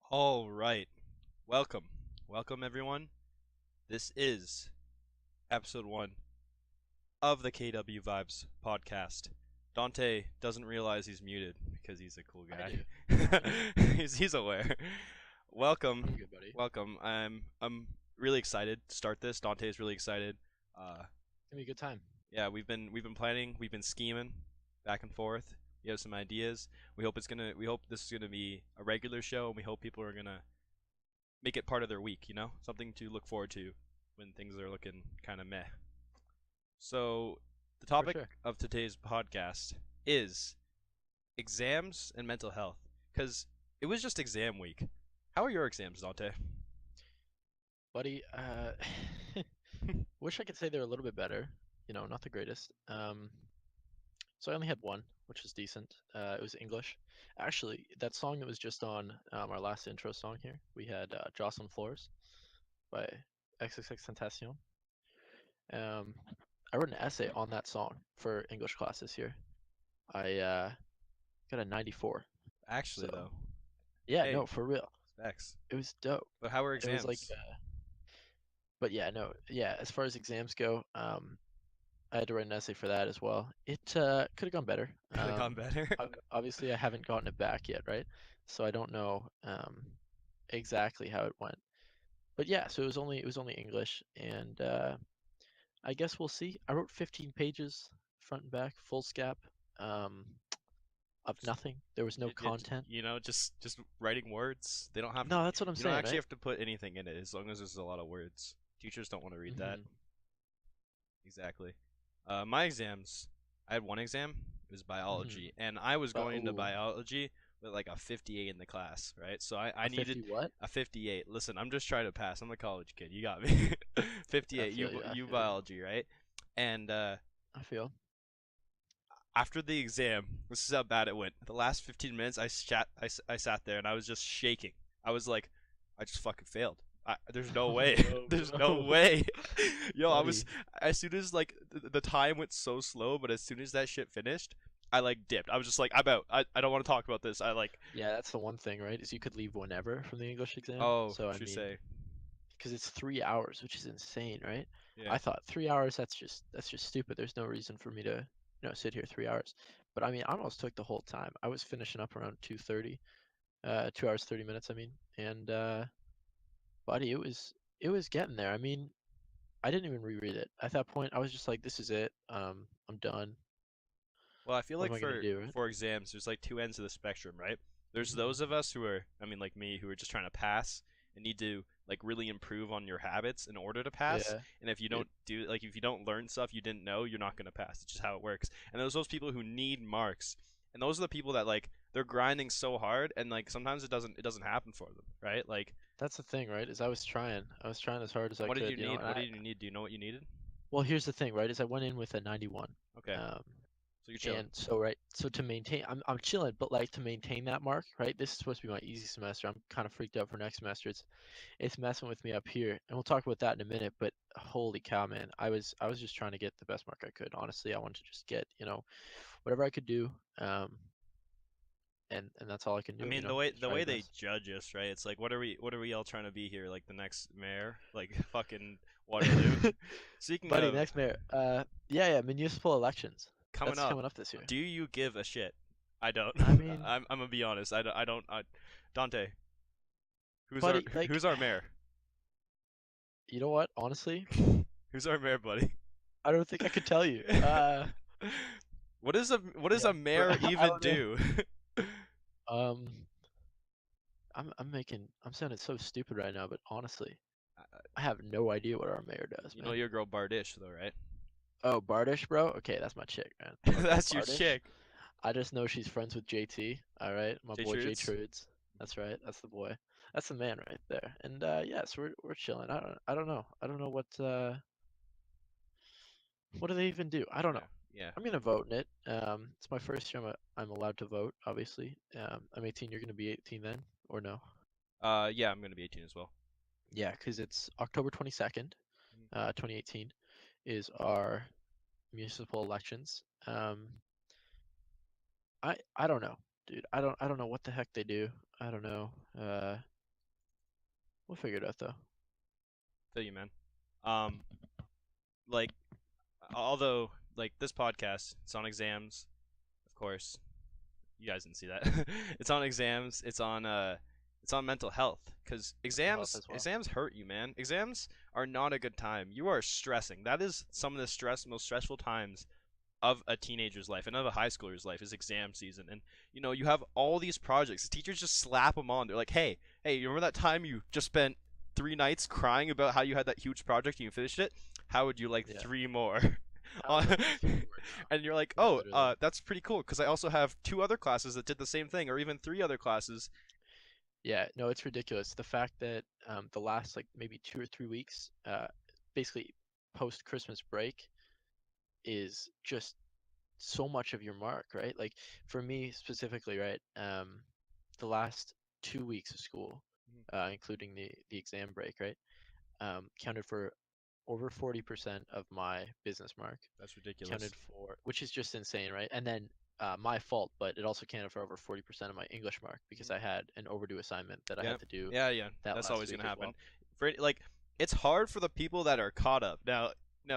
All right. Welcome. Welcome, everyone. This is episode one of the KW Vibes podcast. Dante doesn't realize he's muted because he's a cool I guy. do. I do. he's aware. Welcome. I'm good, buddy. Welcome. I'm really excited to start this. Dante is really excited. Uh It's gonna be a good time. yeah, we've been planning, we've been scheming back and forth. We have some ideas. We hope this is gonna be a regular show, and we hope people are gonna make it part of their week, something to look forward to when things are looking kind of meh. So, the For topic sure. of today's podcast is exams and mental health. Because it was just exam week. How are your exams, Dante? Buddy, wish I could say they're a little bit better. Not the greatest. So I only had one, which was decent. It was English. Actually, that song that was just on our last intro song here, we had Jocelyn Floors by XXXTentacion. Um, I wrote an essay on that song for English class this year. I got a 94. Actually, So, though, yeah, hey, no, for real. specs. It was dope. But how were It was like exams? but yeah, no, yeah. As far as exams go, I had to write an essay for that as well. It could have gone better. Could have gone better. Obviously, I haven't gotten it back yet, right? So I don't know exactly how it went. But yeah, so it was only English, and I guess we'll see. I wrote 15 pages, front and back, full scap, um, of nothing. There was no content. Just writing words. They don't have to. No, that's what I'm You don't saying, actually right? have to put anything in it as long as there's a lot of words. Teachers don't want to read that. hmm Exactly. My exams, I had one exam. It was hmm biology, and I was But going into ooh, biology with like a 58 in the class, right? So I a needed 50 what? a 58. Listen, I'm just trying to pass. I'm a college kid. You got me. I 58. feel you. I You feel you. biology, right? And I feel. after the exam, this is how bad it went. The last 15 minutes, I sat there and I was just shaking. I was like, I just fucking failed. There's no Oh way. no, There's no no, way. Yo, I was buddy. as soon as like the time went so slow, but as soon as that shit finished, I like dipped. I was just like, I'm out. I don't want to talk about this. I like, Yeah, that's the one thing, right? Is you could leave whenever from the English exam. oh, So I should mean, say, because it's 3 hours, which is insane, right? yeah. I thought 3 hours, that's just stupid. There's no reason for me to, sit here 3 hours. But I mean, I almost took the whole time. I was finishing up around 2:30, 2 hours 30 minutes, I mean. And buddy, it was getting there. I mean, I didn't even reread it. At that point, I was just like, this is it. I'm done. Well, I feel What like am I gonna do, right? for exams, there's like two ends of the spectrum, right? There's hmm those of us who are, I mean, like me, who are just trying to pass and need to like really improve on your habits in order to pass. Yeah, And if you dude. don't do like if you don't learn stuff you didn't know, you're not gonna pass. It's just how it works. And there's those people who need marks, and those are the people that like they're grinding so hard, and like sometimes it doesn't happen for them, right? Like, That's the thing, right? Is I was trying. I was trying as hard as and I what did you could, need? and What I did you need? Do you know what you needed? well, here's the thing, right? Is I went in with a 91. Okay, Um, so you're chilling. and so right, so to maintain, I'm chilling, but like to maintain that mark, right? This is supposed to be my easy semester. I'm kind of freaked out for next semester. It's messing with me up here, and we'll talk about that in a minute. But holy cow, man, I was just trying to get the best mark I could. Honestly, I wanted to just get, whatever I could do. And that's all I can I do. mean, Just the try way your they best. judge us, right? It's like, what are we all trying to be here? Like the next mayor, like fucking Waterloo. Speaking Buddy, of next mayor. Yeah, municipal elections. coming That's up, coming up this year. do you give a shit? I don't. I mean, I'm gonna be honest. I don't. I don't. Dante, buddy, like, who's our mayor? you know what? Honestly, Who's our mayor, buddy? I don't think I could tell you. What does Yeah, a bro, mayor I even don't know. do? Um, I'm sounding so stupid right now, but honestly, I have no idea what our mayor does, You know man. your girl Bardish though, right? Oh, Bardish, bro. Okay, that's my chick, man. My girl That's your Bardish. chick. I just know she's friends with JT. All right, my Jay boy J Trudes. Trudes. That's right. That's the boy. That's the man right there. And yeah, so we're chilling. I don't know. I don't know what do they even do? I don't Yeah. know. Yeah. I'm gonna vote in it. It's my first year. I'm allowed to vote, obviously. I'm 18. You're gonna be 18 then, or no? Yeah. I'm gonna be 18 as well. Yeah, because it's October 22nd, Mm. 2018, is our municipal elections. I don't know, dude. I don't know what the heck they do. I don't know. We'll figure it out though. Feel you, man. Um, like although like this podcast, it's on exams, of course. You guys didn't see that. It's on exams. It's on mental health because Mental health as well. exams hurt you, man. Exams are not a good time. You are stressing. That is some of the most stressful times of a teenager's life and of a high schooler's life is exam season. And you have all these projects. The teachers just slap them on. They're like, hey, you remember that time you just spent 3 nights crying about how you had that huge project and you finished it? How would you like Yeah. 3 more? How would you like 3 more now? And you're like, Yeah, oh, literally. that's pretty cool because I also have 2 other classes that did the same thing, or even 3 other classes. Yeah, no, it's ridiculous. The fact that the last like maybe 2 or 3 weeks, basically post Christmas break, is just so much of your mark, right? Like for me specifically, right? The last 2 weeks of school, including the exam break, right? Counted for over 40% of my business mark. That's ridiculous. Counted for, which is just insane, right? And then my fault, but it also counted for over 40% of my English mark because I had an overdue assignment that I Yeah, had to do yeah. that That's last always week gonna as happen. well. For like, it's hard for the people that are caught up. Now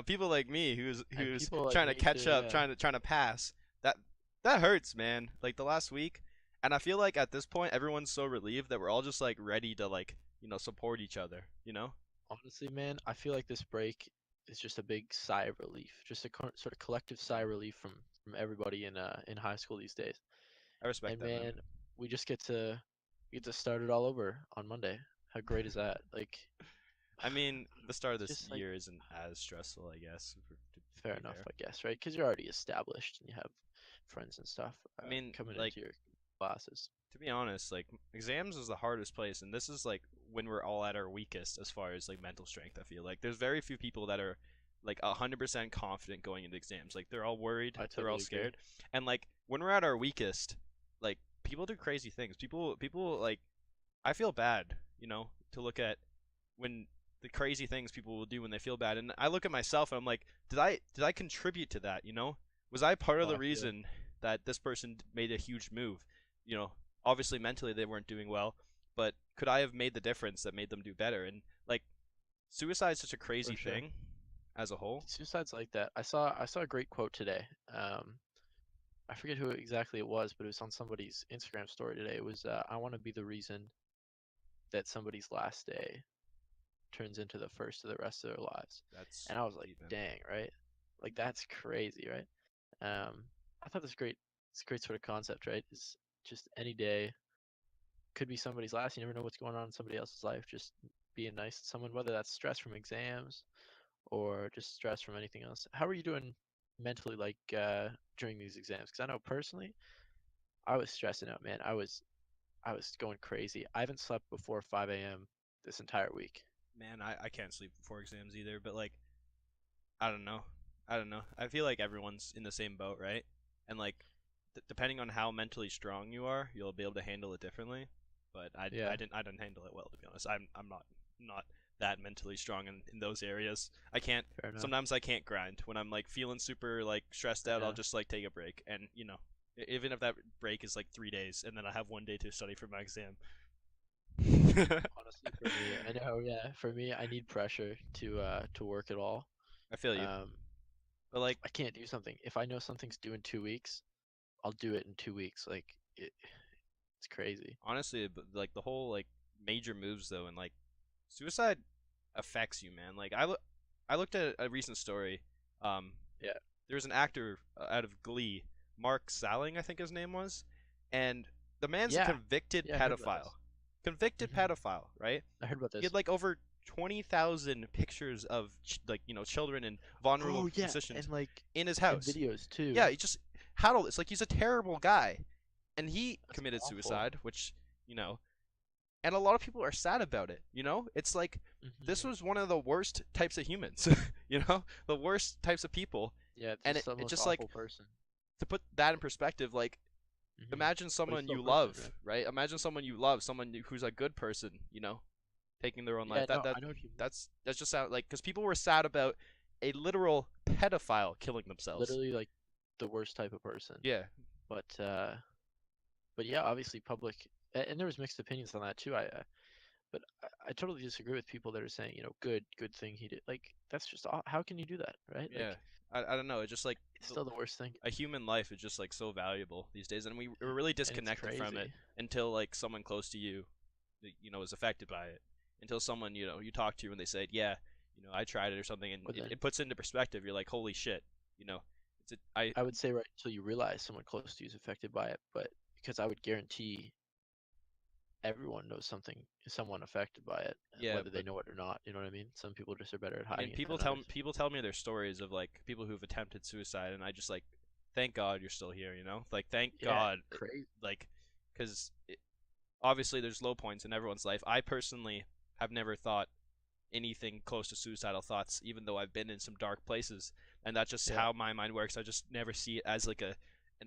people like me And who's people like trying to me catch too, up, yeah. trying to pass. That that hurts, man. Like the last week, and I feel like at this point everyone's so relieved that we're all just like ready to like support each other. You know? Honestly, man, I feel like this break is just a big sigh of relief, just a sort of collective sigh Yeah, of relief from everybody in high school these days. I respect And that, man. man, we just get to start it all over on Monday. How great is that? Like, I mean, the start of it's this just like year isn't as stressful, I guess, to fair be enough, fair. I guess, right? Because you're already established and you have friends and stuff I mean, coming like into your classes. to be honest, like exams is the hardest place, and this is like when we're all at our weakest as far as like mental strength. I feel like there's very few people that are like 100% confident going into exams. Like they're all worried, I they're all totally agree. scared, and like when we're at our weakest, like people do crazy things. People like I feel bad, to look at when the crazy things people will do when they feel bad, and I look at myself and I'm like, did I contribute to that? Was I part of Oh, the I feel reason that this person made a huge move? You know, obviously mentally they weren't doing well, but could I have made the difference that made them do better? And like suicide is such a for crazy sure. thing as a whole. Suicide's like that. I saw a great quote today. I forget who exactly it was, but it was on somebody's Instagram story today. It was, I want to be the reason that somebody's last day turns into the first of the rest of their lives. That's And I was like, deep, man. dang, right? Like that's crazy, right? I thought this great, it's a great sort of concept, right? Is just any day could be somebody's last. You never know what's going on in somebody else's life. Just being nice to someone, whether that's stress from exams or just stress from anything else. How are you doing mentally, like during these exams? Because I know personally, I was stressing out, man. I was going crazy. I haven't slept before 5 a.m. this entire week. Man, I can't sleep before exams either, but like I don't know. I don't know. I feel like everyone's in the same boat, right? And like depending on how mentally strong you are, you'll be able to handle it differently. But Yeah, I didn't handle it well, to be honest. I'm not that mentally strong in those areas. I can't fair enough. sometimes I can't grind. When I'm like feeling super like stressed out, I'll Yeah. just like take a break and even if that break is like 3 days and then I have one day to study for my exam. Honestly, for me, I know, yeah, for me, I need pressure to work at all. I feel you. Um, But like I can't do something. If I know something's due in 2 weeks, I'll do it in 2 weeks. Like it's crazy. honestly, like the whole like major moves though, and like suicide affects you, man. Like I looked at a recent story. Um, Yeah. there was an actor out of Glee, Mark Salling, I think his name was, and the man's a Yeah. convicted Yeah, I heard about pedophile. this. Convicted Hmm. pedophile, right? I heard about He had this. like over 20,000 pictures of like children in vulnerable Oh yeah, positions and like in his and house. videos too. Yeah, he just had all this. Like he's a terrible guy, and he That's committed awful. suicide, which you know and a lot of people are sad about it. It's like this Hmm. was one of the worst types of humans, the worst types of people, Yeah, it's and just the it most just like awful person. to put that in perspective, like Hmm. imagine But he's someone still a you person, love, right? right? Imagine someone you love, someone who's a good person, taking their own life. Yeah, That no, that I know what you mean. that's just sound like because people were sad about a literal pedophile killing themselves. Literally like the worst type of person. Yeah, But yeah, obviously public and there was mixed opinions on that too. But I totally disagree with people that are saying, good thing he did. Like that's just how can you do that, right? Yeah, Like I don't know. It's just like it's still the worst thing, a human life is just like so valuable these days, and we're really and it's disconnected from it crazy. until like someone close to you, is affected by it. Until someone you talk to and they say, yeah, I tried it or something, and But then it puts into perspective. You're like, holy shit, you know, it's I I would say right until you realize someone close to you is affected by it, but because I would guarantee everyone knows someone affected by it, yeah, whether they but know it or not. You know what I mean? Some people just are better at I mean, hiding it than others. people tell me their stories of like people who've attempted suicide, and I just like, thank God you're still here, like thank Yeah, God, crazy. like, because obviously there's low points in everyone's life. I personally have never thought anything close to suicidal thoughts, even though I've been in some dark places, and that's just Yeah. how my mind works. I just never see it as like an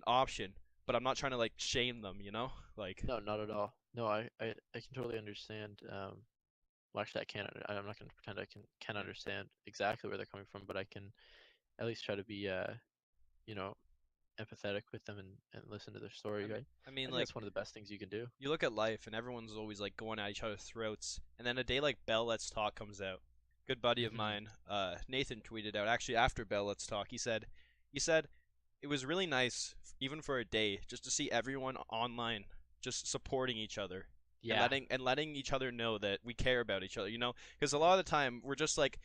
option, but I'm not trying to like shame them, like No, not at all. No, I can totally understand. Well, actually, I can't. I'm not going to pretend I can yeah. understand exactly where they're coming from, but I can at least try to be, you know, empathetic with them and listen to their I story, mean, right? I I mean think like that's one of the best things you can do. you look at life and everyone's always like going at each other's throats, and then a day like Bell Let's Talk comes out. Good buddy of Hmm. mine, Nathan, tweeted out actually after Bell Let's Talk. He said it was really nice, even for a day, just to see everyone online just supporting each other and Yeah. letting each other know that we care about each other. Because a lot of the time we're just like,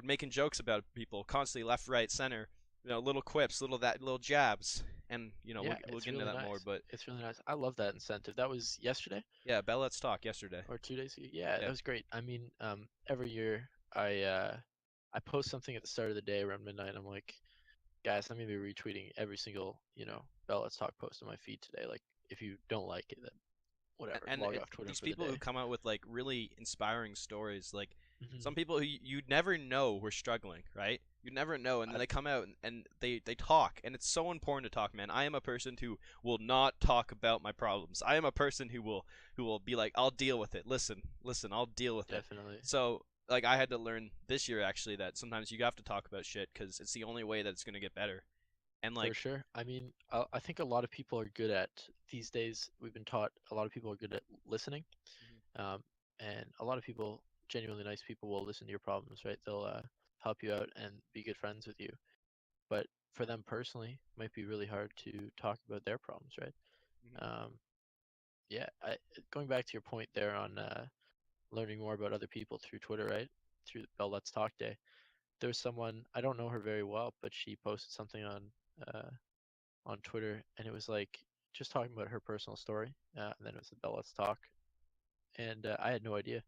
making jokes about people constantly, left, right, center. Little quips, little jabs, and Yeah, we'll it's get into really that more. nice. But It's really nice. I love that incentive. That was yesterday yeah, Bell Let's Talk yesterday. or 2 days ago. Yeah, that Yeah, was great. I mean, every year I post something at the start of the day around midnight. I'm like, guys, I'm gonna be retweeting every single, Bell Let's Talk post on my feed today. Like, if you don't like it, then whatever, and log off Twitter these for the people who day. come out with like really inspiring stories, like Hmm. some people who you'd never know were struggling, right? You'd never know, and then I, they come out and they talk, and it's so important to talk, man. I am a person who will not talk about my problems. I am a person who will be like, I'll deal with it. Listen, I'll deal with it. definitely, So like I had to learn this year actually that sometimes you have to talk about shit because it's the only way that it's gonna get better. And for like, sure. I mean, I think a lot of people are good at these days. We've been taught a lot of people are good at listening, um, and a lot of people, genuinely nice people, will listen to your problems, right? They'll help you out and be good friends with you. But for them personally, it might be really hard to talk about their problems, right? mhm, Um, yeah, going back to your point there on learning more about other people through Twitter, right? Through Bell Let's Talk Day. There's someone I don't know her very well, but she posted something uh, on Twitter, and it was like just talking about her personal story, and then it was the Bell Let's Talk, and I had no idea.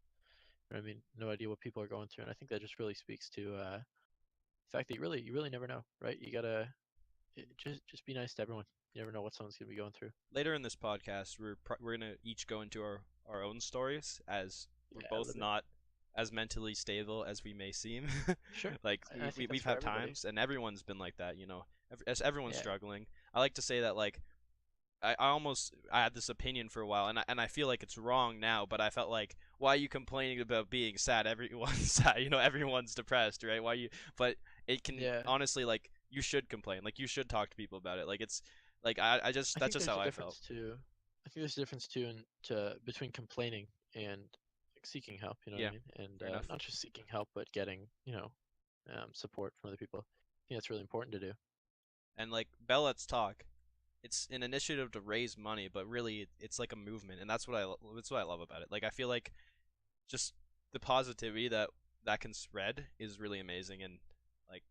I mean, no idea what people are going through, and I think that just really speaks to the fact that you really never know, right? You gotta just be nice to everyone. You never know what someone's gonna be going through. later in this podcast, we're gonna each go into our own stories, as we're Yeah, both living. not as mentally stable as we may seem. Sure. Like And I think that's we've for had everybody. times, and everyone's been like that. As everyone's Yeah. struggling. I like to say that like I had this opinion for a while, and I feel like it's wrong now, but I felt like, why are you complaining about being sad? Everyone's sad, everyone's depressed, right? Why you but it can Yeah. honestly, like, you should complain. Like, you should talk to people about it. Like, it's like I just I that's think just there's how a I felt. difference too. I think there's a difference too between complaining and like, seeking help. You know what I Yeah, mean? And fair enough. not just seeking help, but getting support from other people. I think that's really important to do. And like Bell Let's Talk, it's an initiative to raise money, but really it's like a movement, and that's what I love about it. Like, I feel like just the positivity that can spread is really amazing, and like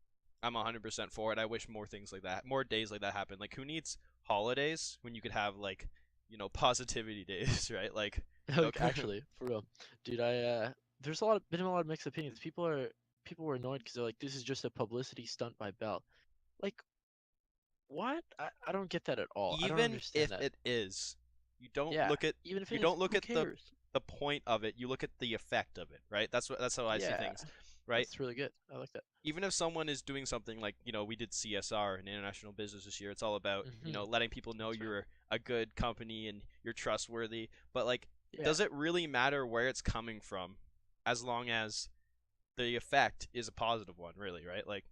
I'm 100% for it. I wish more things like that, more days like that happen. Like, who needs holidays when you could have like, positivity days, right? Like, Like actually, for real, dude. There's been a lot of mixed opinions. People were annoyed because they're like, this is just a publicity stunt by Bell. Like, what? I don't get that at all. I don't even understand if that. it is, you don't Yeah, look at even if you it is, don't look who at cares? the point of it. You look at the effect of it, right? That's how I see Yeah, things, right? that's really good. I like that. Even if someone is doing something like, we did CSR in international business this year, it's all about, Hmm. letting people know That's right. you're a good company and you're trustworthy. But like, Yeah, does it really matter where it's coming from, as long as the effect is a positive one, really, right? Like,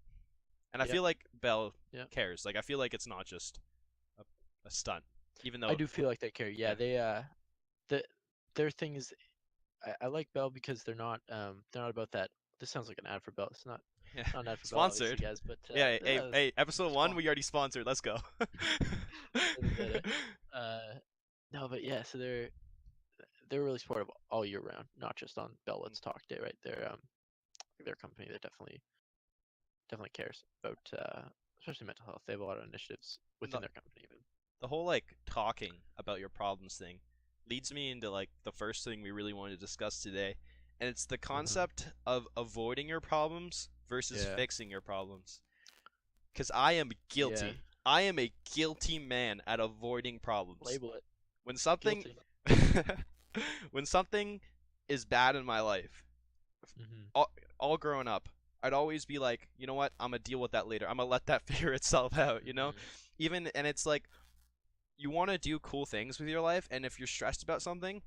and I yeah, feel like Bell yeah. cares. Like, I feel like it's not just a, a stunt, even I though, do feel like they care. Yeah, yeah, they the their thing is I like Bell because they're not about that. This sounds like an ad for Bell. Yeah. It's not an ad for Bell, obviously, Sponsored. guys. But Yeah, hey, yeah, hey, episode one, spawn we already sponsored. Let's go. really good. No, but yeah, so they're really supportive all year round, not just on Bell Let's Talk Day, right? They're a company that definitely cares about especially mental health. They have a lot of initiatives And within their company even. the whole like talking about your problems thing leads me into like the first thing we really wanted to discuss today, and it's the Mm-hmm. concept of avoiding your problems versus Yeah. fixing your problems. Because I am Yeah. guilty. I am a guilty man at avoiding problems. Label it. When something Guilty. when something is bad in my life, Mm-hmm. all growing up, I'd always be like, you know what? I'm gonna deal with that later. I'm gonna let that figure itself out, you know? Mm-hmm. Even and it's like you want to do cool things with your life, and if you're stressed about something,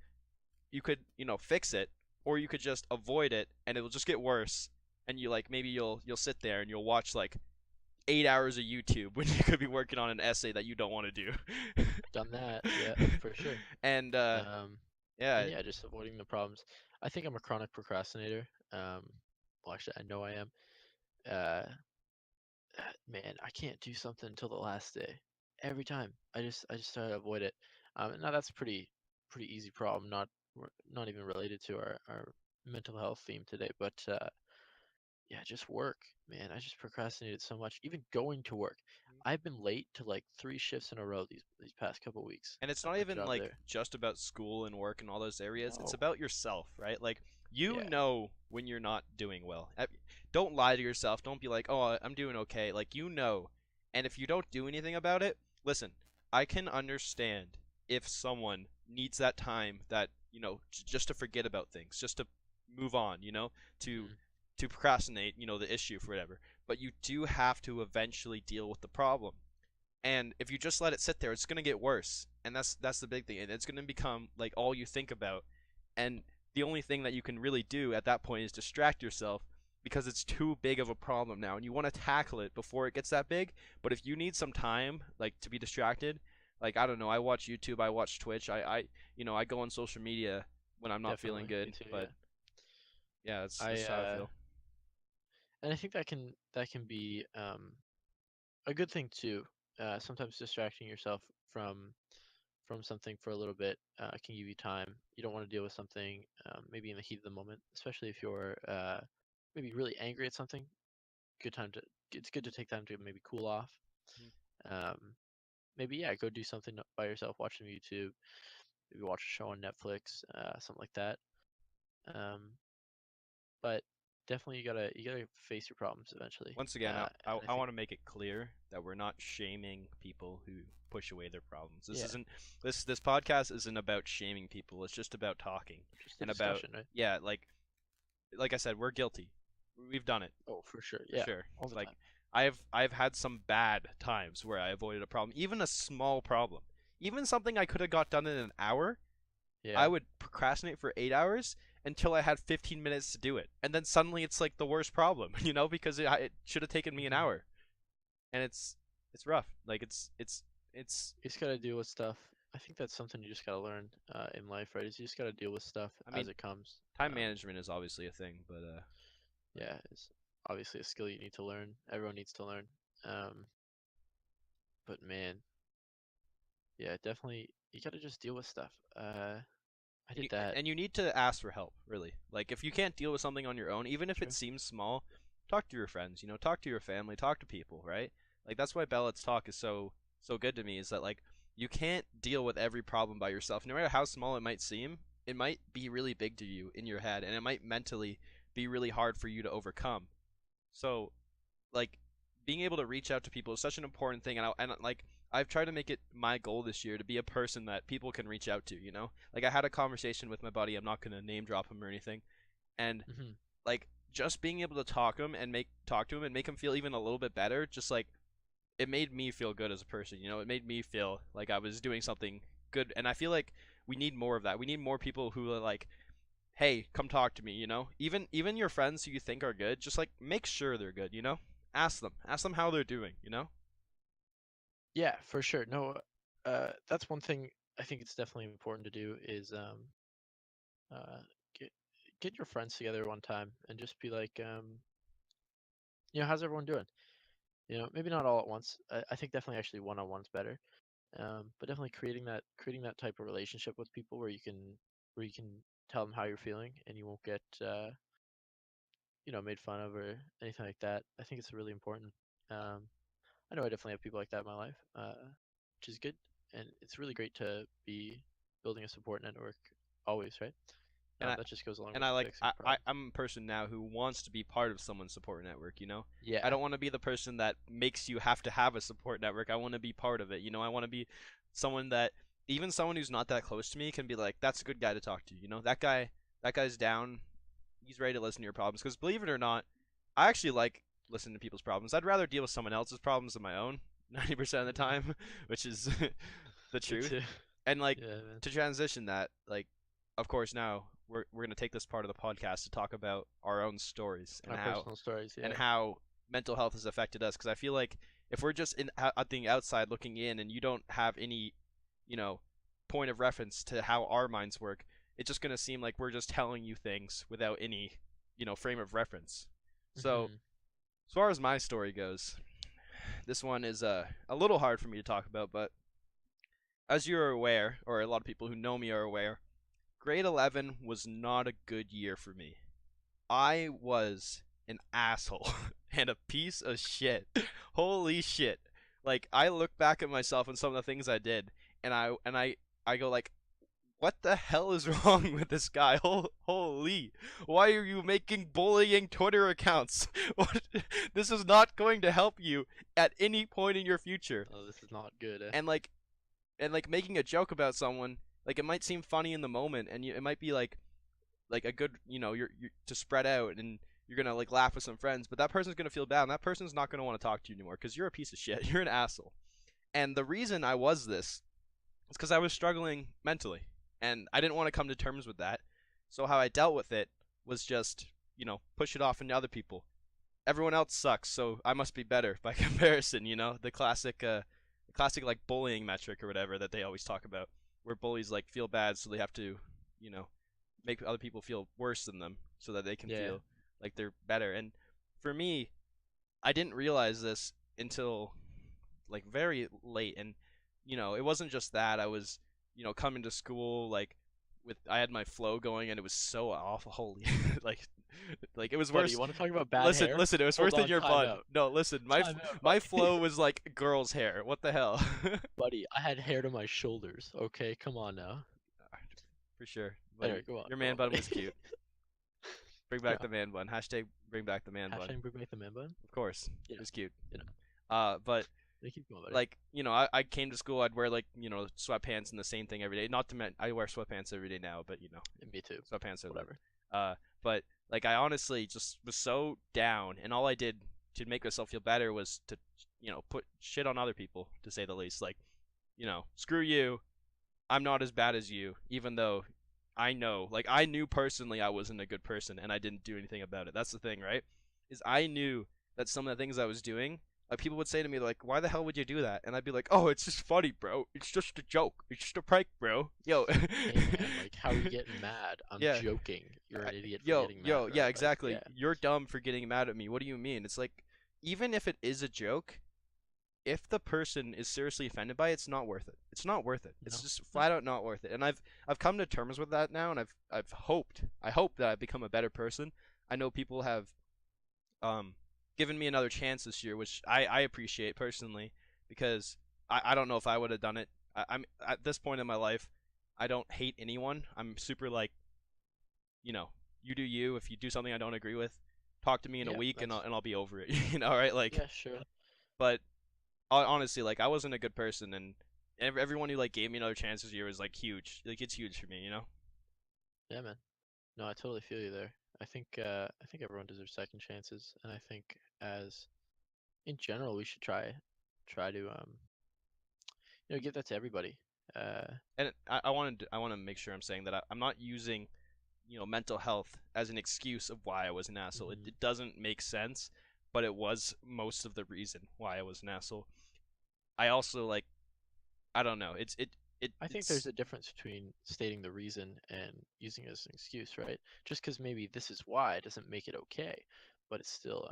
you could, fix it, or you could just avoid it and it'll just get worse. And you like maybe you'll sit there and you'll watch like 8 hours of YouTube when you could be working on an essay that you don't want to do. Done that. Yeah, for sure. And Um, yeah, and yeah, just avoiding the problems. I think I'm a chronic procrastinator. Well, actually, I know I am. Uh, Man, I can't do something until the last day. Every time, I just try to avoid it. Now that's a pretty easy problem. Not even related to our mental health theme today, but yeah, just work, man. I just procrastinated so much. Even going to work, I've been late to like 3 shifts in a row these past couple weeks and it's at not my even job like there. just about school and work and all those areas. It's No. about yourself, right? Like you Yeah. know when you're not doing well. Don't lie to yourself. Don't be like, "Oh, I'm doing okay." Like you know. And if you don't do anything about it, listen, I can understand if someone needs that time that, just to forget about things, just to move on, to Hmm. to procrastinate, the issue for whatever. But you do have to eventually deal with the problem. And if you just let it sit there, it's gonna get worse. And that's the big thing. And it's gonna become like all you think about. And the only thing that you can really do at that point is distract yourself because it's too big of a problem now and you want to tackle it before it gets that big. But if you need some time like to be distracted, like I don't know, I watch YouTube, I watch Twitch, I go on social media when I'm not feeling Definitely. Me good. too. But Yeah. yeah, that's I just how I feel. and I think that can be a good thing too. Sometimes distracting yourself from from something for a little bit can give you time. You don't want to deal with something maybe in the heat of the moment, especially if you're maybe really angry at something. Good time to it's good to take time to maybe cool off. Mhm. Um, Maybe yeah, go do something by yourself, watch some YouTube, maybe watch a show on Netflix, something like that. Um, but definitely you gotta face your problems eventually. Once again, And I I think want to make it clear that we're not shaming people who push away their problems. This yeah, isn't this podcast isn't about shaming people. It's just about talking just a and about, discussion, right? yeah, like I said, we're guilty. We've done it Oh, for sure. for Yeah, sure. all the Like time. I've had some bad times where I avoided a problem, even a small problem, even something I could have got done in an hour. I Yeah. would procrastinate for 8 hours until I had 15 minutes to do it, and then suddenly it's like the worst problem, because it should have taken me an Hmm. hour, and it's rough. Like it's. You just gotta deal with stuff. I think that's something you just gotta learn in life, right? Is you just gotta deal with stuff I as mean, it comes. time management is obviously a thing, but Yeah, it's obviously a skill you need to learn. Everyone needs to learn. Um, but man, yeah, definitely you gotta just deal with stuff. I and did that. you need to ask for help, really. Like if you can't deal with something on your own, even if it True. seems small, talk to your friends. Talk to your family, talk to people, right? Like that's why Bellet's talk is so good to me. Is that like you can't deal with every problem by yourself, no matter how small it might seem. It might be really big to you in your head, and it might mentally be really hard for you to overcome. So like being able to reach out to people is such an important thing, and like I've tried to make it my goal this year to be a person that people can reach out to. Like I had a conversation with my buddy. I'm not gonna name drop him or anything, and Hmm. like just being able to talk to him and make him feel even a little bit better. Just like it made me feel good as a person. It made me feel like I was doing something good, and I feel like we need more of that. We need more people who are like, hey, come talk to me, Even your friends who you think are good, just like make sure they're good. Ask them how they're doing. Yeah, for sure. No, that's one thing I think it's definitely important to do is uh, get your friends together one time and just be like, how's everyone doing? Maybe not all at once. I think definitely actually one on one's better. But definitely creating that type of relationship with people where you can tell them how you're feeling and you won't get made fun of or anything like that. I think it's really important. Um, I know I definitely have people like that in my life, which is good, and it's really great to be building a support network always, right? and I That just goes along and with I like fixing problems. I'm a person now who wants to be part of someone's support network, you know? I Yeah. don't want to be the person that makes you have to have a support network. I want to be part of it, you know? I want to be someone that even someone who's not that close to me can be like, that's a good guy to talk to, you know? That guy's down. He's ready to listen to your problems because believe it or not, I actually like listening to people's problems. I'd rather deal with someone else's problems than my own 90% of the Hmm. time, which is the Me truth. too. And like Yeah, man. to transition that, like of course now we're gonna take this part of the podcast to talk about our own stories Our and how personal stories. and Yeah. how mental health has affected us. Because I feel like if we're just at the outside looking in and you don't have any, you know, point of reference to how our minds work, it's just gonna seem like we're just telling you things without any, frame of reference. So Hmm. as far as my story goes, this one is a little hard for me to talk about, but as you're aware, or a lot of people who know me are aware, grade 11 was not a good year for me. I was an asshole and a piece of shit. Holy shit. Like I look back at myself and some of the things I did and I go like what the hell is wrong with this guy? Holy. Why are you making bullying Twitter accounts? What this is not going to help you at any point in your future. Oh, this is not good. Eh? And like making a joke about someone, like it might seem funny in the moment and it might be like a good, you're to spread out and you're gonna like laugh with some friends, but that person's gonna feel bad and that person's not gonna want to talk to you anymore because you're a piece of shit. You're an asshole. And the reason I was this is because I was struggling mentally and I didn't want to come to terms with that. So how I dealt with it was just, push it off into other people. Everyone else sucks, so I must be better by comparison. The classic like bullying metric or whatever that they always talk about, where bullies like feel bad, so they have to, you know, make other people feel worse than them so that they can Yeah. feel like they're better. And for me, I didn't realize this until like very late. And it wasn't just that. I was, coming to school like with I had my flow going and it was so awful. Holy, like like it was Buddy, you worse. want to talk about bad Listen, hair? listen, it was worse Hold than on, your time bun. out. No, listen, Time out, my buddy. flow was like girl's hair. What the hell? Buddy, I had hair to my shoulders. Okay, come on now. For sure, Anyway, buddy. go Your on, man bun buddy. was cute. Bring Yeah. back the man bun. Hashtag bring back the man bun. Hashtag bring back the man bun. Of course, You it know, was cute. you know. But Yeah, keep going, buddy. like I came to school. I'd wear like sweatpants and the same thing every day. Not to mention I wear sweatpants every day now, but And me too. sweatpants are Whatever. but like I honestly just was so down, and all I did to make myself feel better was to put shit on other people, to say the least. Like screw you. I'm not as bad as you, even though I know, like I knew personally I wasn't a good person and I didn't do anything about it. That's the thing, right? Is I knew that some of the things I was doing, like people would say to me like, "Why the hell would you do that?" And I'd be like, "Oh, it's just funny, bro. It's just a joke. It's just a prank, bro." Yo. Hey man, like how are you getting mad? I'm Yeah. joking. You're an idiot for Yo, getting mad, yo, yeah, right? Like, exactly. yeah. You're dumb for getting mad at me. What do you mean? It's like even if it is a joke, if the person is seriously offended by it, it's not worth it. It's not worth it. It's No. just No. flat out not worth it. And I've come to terms with that now, and I hope that I've become a better person. I know people have um given me another chance this year, which I appreciate personally because I don't know if I would have done it. I'm at this point in my life, I don't hate anyone. I'm super like, you know, you do you. If you do something I don't agree with, talk to me in a Yeah, week and that's I'll be over it. Right? Like, yeah, sure. but honestly, like I wasn't a good person, and everyone who like gave me another chance this year was like huge. Like it's huge for me. Yeah, man. No, I totally feel you there. I think everyone deserves second chances, and I think as in general we should try to give that to everybody. Uh, And I want to make sure I'm saying that I'm not using mental health as an excuse of why I was an asshole. It, mhm. it doesn't make sense, but it was most of the reason why I was an asshole. I also like I don't know. I think there's it's a difference between stating the reason and using it as an excuse, right? Just because maybe this is why doesn't make it okay, but it's still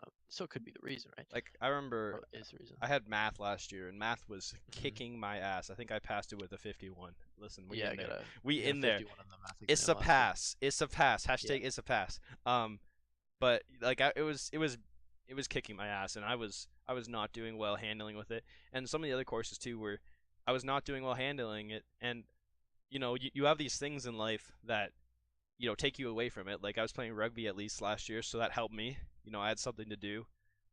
could be the reason, right? like I remember Or is the reason. I had math last year, and math was Hmm. kicking my ass. I think I passed it with a 51. Listen, we Yeah, in there. I We got a in there. 51 on the math It's exam a last year. pass. It's a pass. Yeah. Hashtag it's a pass. But like it was kicking my ass, and I was not doing well handling with it. And some of the other courses too, where I was not doing well handling it. And you have these things in life that take you away from it. Like I was playing rugby at least last year, so that helped me. I had something to do.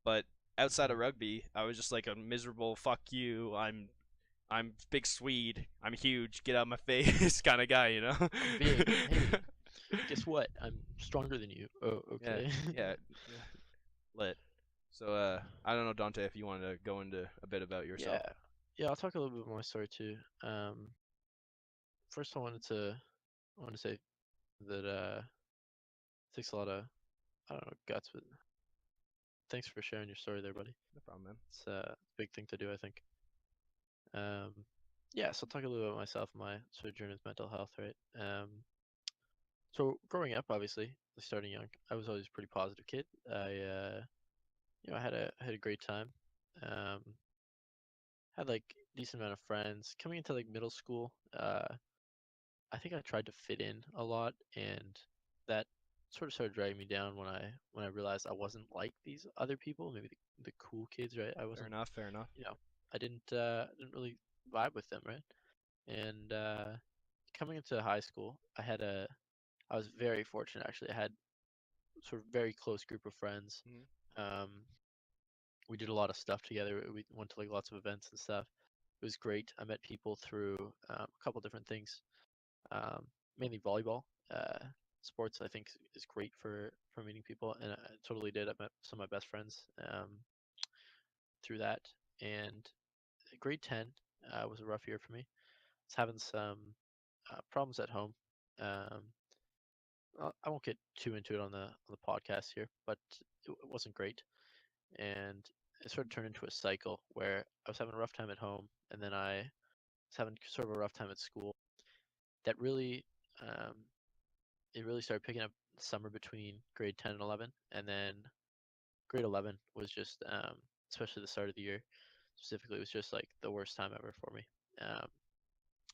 But outside of Hmm. rugby, I was just like a miserable fuck you. I'm big Swede. I'm huge. Get out of my face kind of guy, you know. I'm big. Hey, guess what? I'm stronger than you. Oh, Yeah, okay. yeah, yeah, lit. So I don't know, Dante, if you wanted to go into a bit about Yeah. yourself. Yeah, I'll talk a little bit more story too. First I want to say that it takes a lot of I don't know guts, but thanks for sharing your story there, buddy. No problem, man. It's a big thing to do, I think. Um, yeah, so I'll talk a little bit about myself, my sort of journey with mental health, right? So growing up, obviously, starting young, I was always a pretty positive kid. I had a great time. Um, had like decent amount of friends. Coming into like middle school, I think I tried to fit in a lot, and that sort of started dragging me down when I realized I wasn't like these other people, maybe the cool kids, right? I Fair wasn't, enough. Fair enough. I didn't really vibe with them, right? And coming into high school, I was very fortunate actually. I had sort of very close group of friends. Hmm. Um, we did a lot of stuff together. We went to like lots of events and stuff. It was great. I met people through a couple different things, um, mainly volleyball. Sports I think is great for meeting people, and I totally did. I met some of my best friends through that. And grade 10 was a rough year for me. I was having some problems at home. Um, I won't get too into it on the podcast here, but it wasn't great, and it sort of turned into a cycle where I was having a rough time at home, and then I was having sort of a rough time at school. That really, um, it really started picking up summer between grade 10 and 11, and then grade 11 was just, especially the start of the year, specifically, it was just like the worst time ever for me. Um,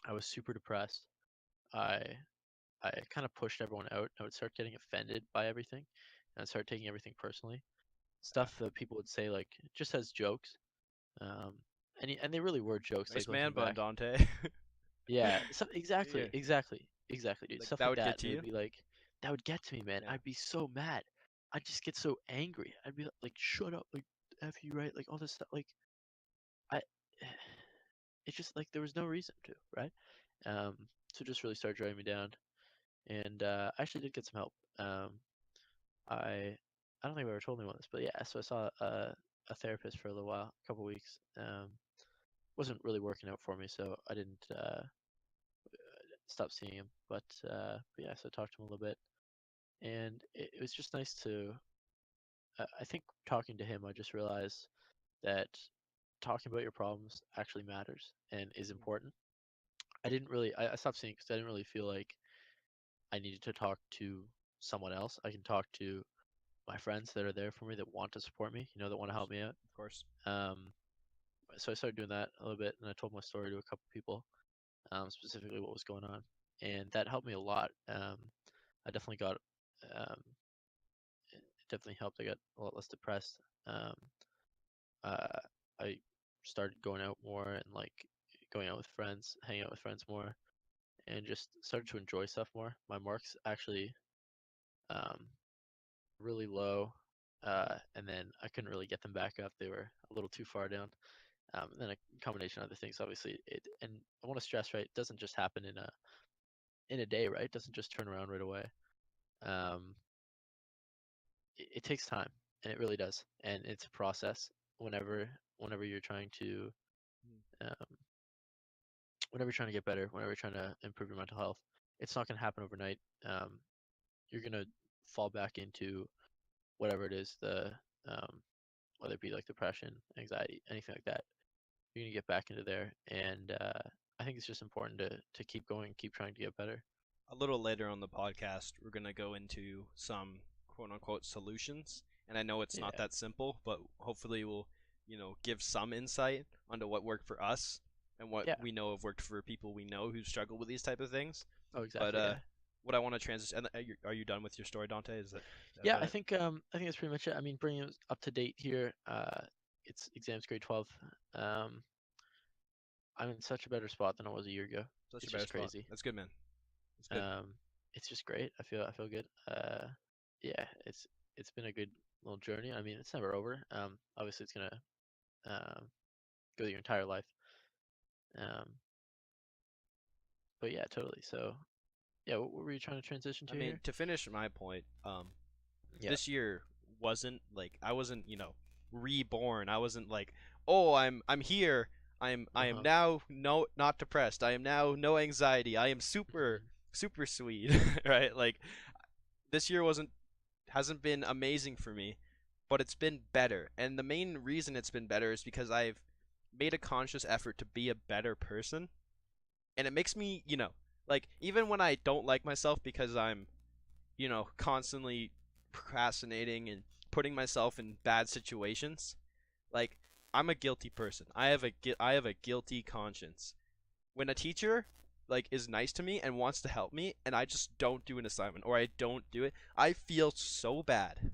I was super depressed. I I kind of pushed everyone out. I would start getting offended by everything, and I'd start taking everything personally. Yeah. Stuff that people would say like just as jokes, um, and they really were jokes. Nice Like man looking bun, back, Dante. yeah, Yeah. exactly, dude. Like Stuff that like would get that, to and it you. would be like that would get to me, man. Yeah. I'd be so mad. I'd just get so angry. I'd be like, shut up, like f you, right? Like all this stuff. Like I, it's just like there was no reason to, right? Um, so it just really started driving me down, and I actually did get some help. I I don't think I've ever told anyone this, but yeah, so I saw a therapist for a little while, a couple weeks. Wasn't really working out for me, so I didn't stop seeing him. But yeah, so I talked to him a little bit, and it was just nice to. I think talking to him, I just realized that talking about your problems actually matters and is Mhm. important. I stopped seeing because I didn't really feel like I needed to talk to someone else. I can talk to my friends that are there for me that want to support me, that Of want to course. help me out. Of course. Um, so I started doing that a little bit, and I told my story to a couple people, specifically what was going on, and that helped me a lot. I definitely got, um, it definitely helped. I got a lot less depressed. Um, uh, I started going out more and like going out with friends, hanging out with friends more, and just started to enjoy stuff more. My marks actually um, really low, and then I couldn't really get them back up. They were a little too far down. And then a combination of other things. Obviously, and I want to stress, right? It doesn't just happen in a day, right? It doesn't just turn around right away. Um, it takes time, and it really does, and it's a process. Whenever whenever you're trying to Mhm. um, whenever you're trying to get better, whenever you're trying to improve your mental health, it's not going to happen overnight. You're going to fall back into whatever it is, um, whether it be like depression, anxiety, anything like that. You're going to get back into there, and I think it's just important to keep going, keep trying to get better. A little later on the podcast, we're going to go into some quote unquote solutions. And I know it's not Yeah. that simple, but hopefully we'll, give some insight onto what worked for us and what Yeah. we know have worked for people we know who struggle with these type of things. Oh, But exactly. Yeah. what I want to transition, and are you done with your story, Dante? Is that Yeah. about it? I think that's pretty much it. I mean, bringing us up to date here. It's exams grade 12. Um, I'm in such a better spot than I was a year ago. Such a It's better just spot. crazy. That's good, man. That's good. Um, it's just great. I feel good. Yeah, it's been a good little journey. I mean, it's never over. Obviously it's gonna um go your entire life. Um, but yeah, totally. So yeah, what were you trying to transition I to mean, here? to finish my point, Yeah. this year wasn't like I wasn't, reborn. I wasn't like, oh, I'm here. I am Uh-huh. now no not depressed. I am now no anxiety. I am super Hmm. super sweet, right? Like this year hasn't been amazing for me, but it's been better. And the main reason it's been better is because I've made a conscious effort to be a better person, and it makes me, like even when I don't like myself because I'm constantly procrastinating and putting myself in bad situations. Like I'm a guilty person. I have a guilty conscience. When a teacher like is nice to me and wants to help me and I just don't do an assignment or I don't do it, I feel so bad.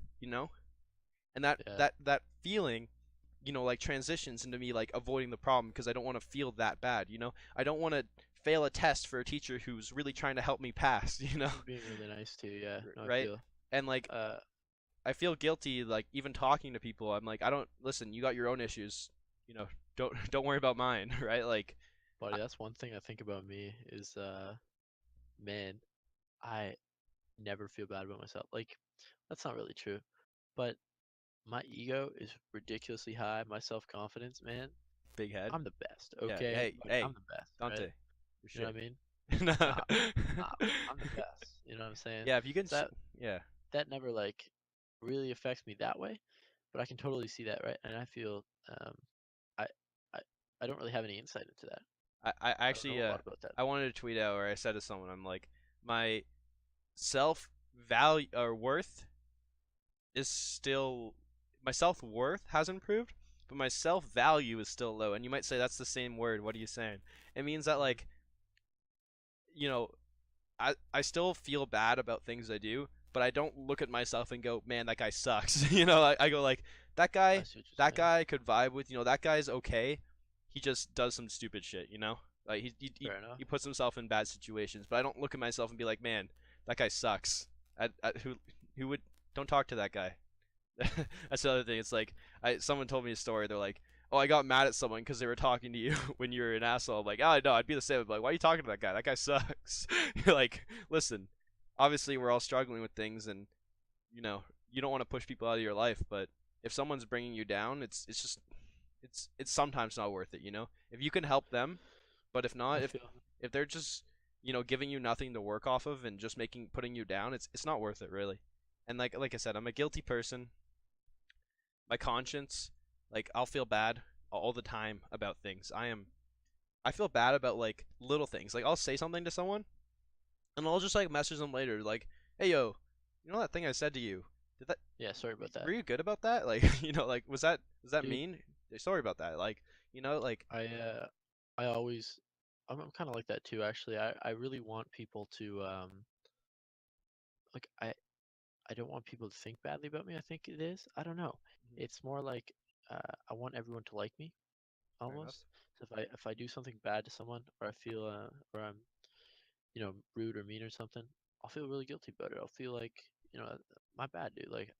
And that Yeah. that that feeling like transitions into me like avoiding the problem because I don't want to feel that bad. I don't want to fail a test for a teacher who's really trying to help me pass. Being really nice too. Yeah. No, I Right? feel. And like Uh, I feel guilty like even talking to people. I'm like, I don't listen, you got your own issues. You know, don't worry about mine, right? Like I, buddy, that's one thing I think about me is man, I never feel bad about myself. Like, that's not really true, but my ego is ridiculously high. My self confidence, man, big head. I'm the best. Yeah, Okay, hey, buddy, hey, I'm the best, right? Dante, your You know shit. what I mean? Nah. Nah, nah, I'm the best. You know what I'm saying? Yeah, if you can So yeah. that never like really affects me that way, but I can totally see that, right? And I feel um, I I I don't really have any insight into that. I I don't know actually a lot about that. I wanted to tweet out or I said to someone I'm like my self value or worth is still my self worth has improved, but my self value is still low. And you might say that's the same word. What are you saying? It means that Hmm. like you know I still feel bad about things I do, but I don't look at myself and go, man, that guy sucks. I go like that I guy see what that you're saying. guy could vibe with. That guy's okay. He just does some stupid shit. Like Fair enough. he puts himself in bad situations, but I don't look at myself and be like, man, that guy sucks. Who would don't talk to that guy. That's the other thing. It's like someone told me a story. They're like, "Oh, I got mad at someone because they were talking to you when you were an asshole." I'm like, "Oh, no, I'd be the same." I'm like, "Why are you talking to that guy? That guy sucks." You're like, listen, obviously we're all struggling with things, and you know you don't want to push people out of your life, but if someone's bringing you down, it's just it's sometimes not worth it. If you can help them, but if I not, if feel. if they're just giving you nothing to work off of and just putting you down, it's not worth it really. And like I said, I'm a guilty person. My conscience, like I'll feel bad all the time about things. I feel bad about like little things. Like I'll say something to someone and I'll just like message them later like, "Hey yo, that thing I said to you? Did that Yeah, sorry about that, were you good about that?" Like, like was that dude. mean? Sorry about that. Like, like I uh, I always, I'm kind of like that too. Actually, I really want people to like I don't want people to think badly about me. I think it is. I don't know. Mhm. It's more like I want everyone to like me Fair enough. almost. So if I do something bad to someone or I feel or I'm rude or mean or something, I'll feel really guilty about it. I'll feel like my bad, dude. Like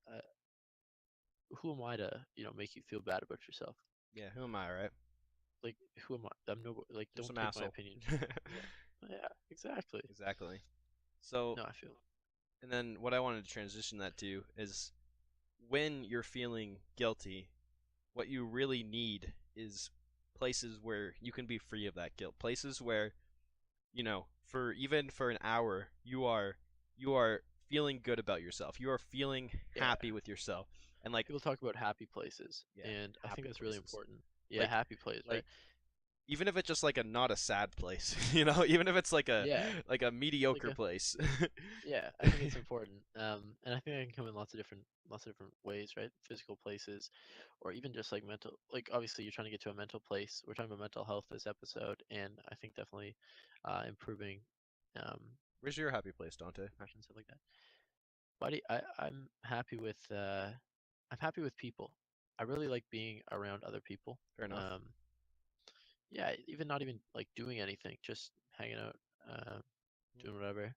who am I to make you feel bad about yourself? Yeah, who am I, right? Like who am I? I'm no like Just don't some take my asshole. opinion. Yeah, yeah, exactly. Exactly. So, No, I feel. and then what I wanted to transition that to is when you're feeling guilty, what you really need is places where you can be free of that guilt. Places where, for even for an hour, you are feeling good about yourself. You are feeling Yeah, happy with yourself. And like, people talk about happy places, yeah, and I think happy that's really places. important. Yeah, Like happy place, right? like even if it's just like a not a sad place, you know, even if it's Yeah, like a like mediocre a place. yeah. I think it's important. And I think that can come in lots of different ways, right? Physical places, or even just like mental. Like obviously, you're trying to get to a mental place. We're talking about mental health this episode, and I think definitely improving um, Where's your happy place, Dante? depression stuff like that. Buddy, I'm happy with people. I really like being around other people. Fair enough. Um, yeah, even not even like doing anything, just hanging out, uh, doing whatever.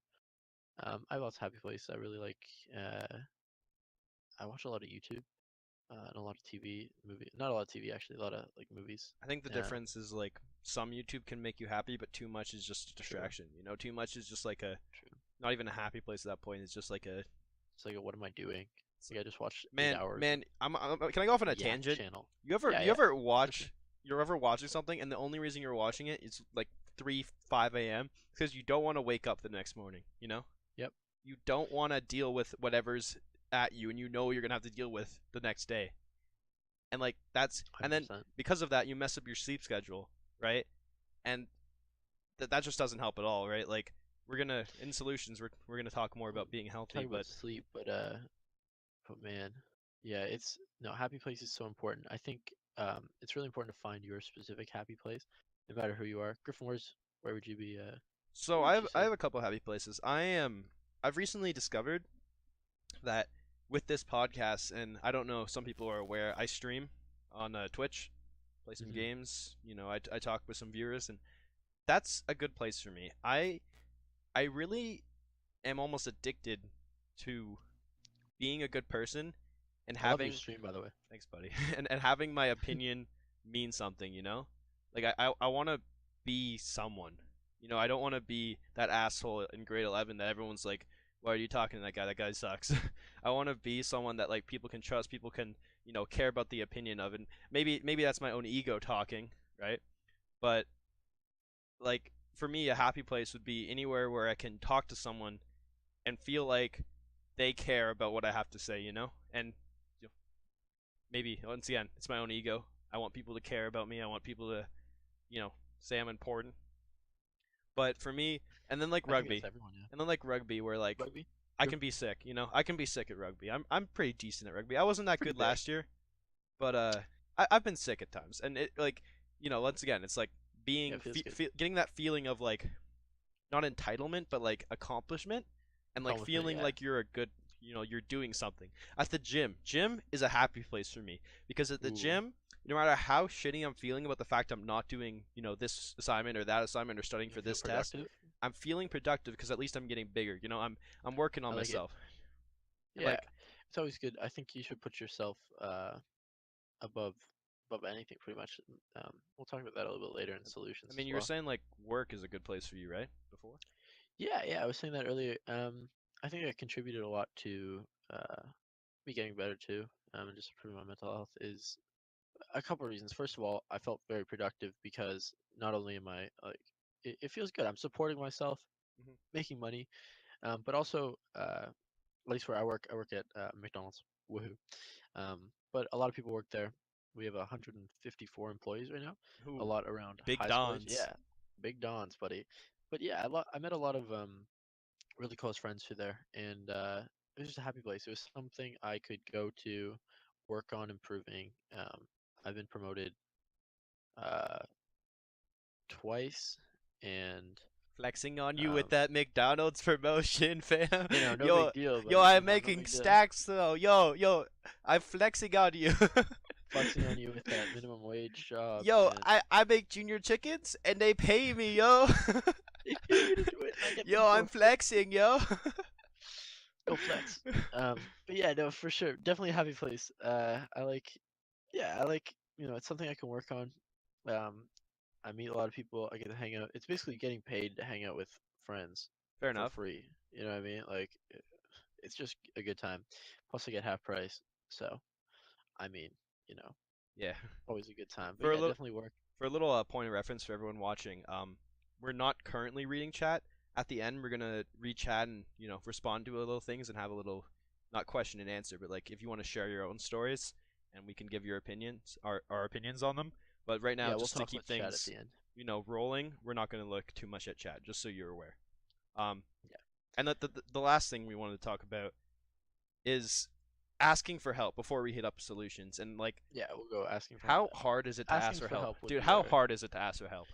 I have lots of happy places. I really like. Uh, I watch a lot of YouTube and a lot of TV, movie. Not a lot of TV actually. A lot of like movies. I think the difference is like some YouTube can make you happy, but too much is just a True, distraction. You know, too much is just like a true. not even a happy place at that point. It's just like a It's like, what am I doing? it's Like I just watched eight man, hours of man. Can I go off on a Yak tangent? channel. You Yeah, ever for sure. watch you're ever watching something and the only reason you're watching it is like 3 5 a.m. because you don't want to wake up the next morning. You know, Yep, you don't want to deal with whatever's at you, and you know you're gonna have to deal with the next day. And like and then 100%. because of that you mess up your sleep schedule, right? And that just doesn't help at all, right? Like we're gonna in solutions we're gonna talk more Well, about being healthy, talking but about sleep, but man, yeah, it's no happy place is so important. I think it's really important to find your specific happy place, no matter who you are. Griffin, where would you be? so Where would you I say? have a couple happy places. I've recently discovered that with this podcast, and I don't know, some people are aware, I stream on Twitch, play some Hmm. games. You know, I talk with some viewers, and that's a good place for me. I really am almost addicted to being a good person and I love your having stream, by the way. thanks, buddy, and having my opinion mean something. You know, like I want to be someone. You know, I don't want to be that asshole in grade 11 that everyone's like, why are you talking to that guy? That guy sucks. I want to be someone that like people can trust, people can, you know, care about the opinion of, and maybe that's my own ego talking, right? But like for me, a happy place would be anywhere where I can talk to someone and feel like they care about what I have to say, you know? And you know, maybe once again, it's my own ego. I want people to care about me. I want people to, you know, say I'm important. But for me, and then like I think that's rugby, everyone, yeah. and then like rugby, where like Rugby, I true. can be sick. You know, I can be sick at rugby. I'm pretty decent at rugby. I wasn't that Pretty good big. last year, but I've been sick at times, and it like you know once again, it's like Yeah, being it feels good. getting that feeling of like not entitlement, but like accomplishment, and like Accomplishment, feeling yeah. like you're a good, you know, you're doing something. At the gym, gym is a happy place for me because at the Ooh, gym, no matter how shitty I'm feeling about the fact I'm not doing, you know, this assignment or that assignment or studying you for feel this test, productive. I'm feeling productive because at least I'm getting bigger. You know, I'm working I on like it. myself. And Yeah, like, it's always good. I think you should put yourself above above anything, pretty much. We'll talk about that a little bit later in I solutions mean, as you were well. saying like work is a good place for you, right? Before. Yeah, yeah, I was saying that earlier. I think I contributed a lot to me getting better too, and just improving my mental health is a couple of reasons. First of all, I felt very productive because not only am I like it feels good. I'm supporting myself, Hmm. making money, but also at least where I work at McDonald's. Woohoo! But a lot of people work there. We have 154 employees right now. A Ooh, lot around big high school age. dons. Yeah, big dons, buddy. But yeah, I met a lot of really close friends through there, and it was just a happy place. It was something I could go to, work on improving. I've been promoted uh, twice, and Flexing on you with um, that McDonald's promotion, fam. no Yo, big deal, yo, buddy. I'm Come on, no making big deal. stacks though. Yo, I'm flexing on you. Flexing on you with that minimum wage job, Yo, man. I make junior chickens and they pay me, yo. They pay you to do it, and I get them Yo, for I'm free. flexing, yo. Go flex. But yeah, no, for sure, definitely a happy place. I like, yeah, I like, it's something I can work on. Um, I meet a lot of people. I get to hang out. It's basically getting paid to hang out with friends Fair for enough. free. You know what I mean? Like, it's just a good time. Plus, I get half price. So, I mean, you know, Yeah. always a good time. But For a yeah, little definitely work. for a little point of reference for everyone watching, we're not currently reading chat. At the end, we're gonna read chat and you know respond to a little things and have a little, not question and answer, but like if you want to share your own stories and we can give your opinions, our opinions on them. But right now, Yeah, we'll just to talk keep about chat at things the end. rolling, we're not going to look too much at chat, just so you're aware. Um, Yeah. and the last thing we wanted to talk about is asking for help before we hit up solutions. And like, Yeah, we'll go asking for how hard is it to ask asking for for help, help would dude? be How our hard is it to ask for help?